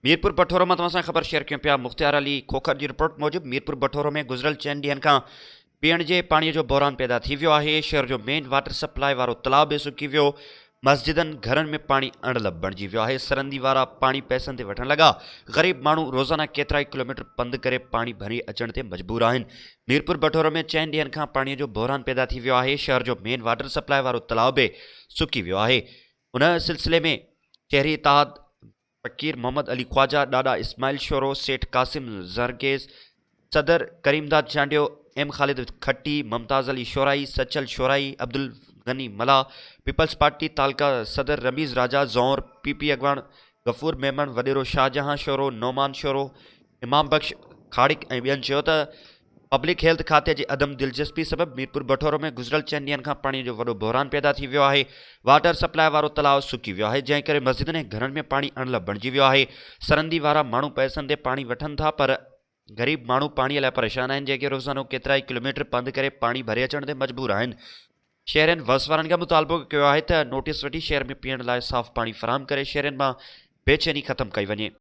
मीरपुर बठोरो में तव्हां ख़बर शेयर कयूं पिया। मुख़्तियार अली खोखर की रिपोर्ट मूजिब मीरपुर बठोरो में गुज़िरियल 4 ॾींहनि खां पीअण जे पाणीअ जो बहिरान पैदा थी वियो आहे। शहर जो मेन वाटर सप्लाई वारो तलाउ बि सुकी वियो। मस्जिदनि घरनि में पाणी अणलभ बणिजी वियो आहे। सरंदी वारा पाणी पैसनि ते वठण लॻा। ग़रीब माण्हू रोज़ाना केतिरा ई किलोमीटर पंधु करे पाणी भरी अचण ते मजबूर आहिनि। मीरपुर बठोरो में 4 ॾींहनि खां पाणीअ जो बहिरान पैदा थी वियो आहे। शहर जो मेन वाटर सप्लाई वारो तलाउ बि सुकी वियो आहे। उन सिलसिले में शहरी इतिहाद फ़कीर मोहम्मद अली ख्वाजा, ॾाॾा इस्माइल शोरो, सेठ कासिम ज़रगेज़, सदर करीमदाद चांडियो, एम ख़ालिद खट्टी, मुमताज़ अली शोराई, सचल शोराई, अब्दुल गनी मला, पीपल्स पार्टी तालका सदर रमीज़ राजा ज़ौर, पीपी अगवान गफ़ूर मेमन, वडेरो शाहजहां शोरो, नौमान शोरो, इमाम बख्श खाड़िक ऐं ॿियनि चयो त पब्लिक हेल्थ खाते जी अदम दिलचस्पी सबबि मीरपुर बठोरो में गुज़िरियल 4 ॾींहनि खां पाणीअ जो वॾो बहिरान पैदा थी वियो आहे। वाटर सप्लाई वारो तलाउ सुकी वियो आहे, जंहिं करे मस्जिदनि ऐं घरनि में पाणी अणलभ बणिजी वियो आहे। सरंदी वारा माण्हू पैसनि ते पाणी वठनि था, पर ग़रीब माण्हू पाणीअ लाइ परेशान आहिनि, जेके रोज़ानो केतिरा ई किलोमीटर पंधु करे पाणी भरे अचण ते मजबूर आहिनि। शहरनि वसवारनि खां मुतालबो कयो आहे त नोटिस वठी शहर में पीअण लाइ साफ़ पाणी फ़राहम करे शहरनि मां बेचैनी ख़तमु कई वञे।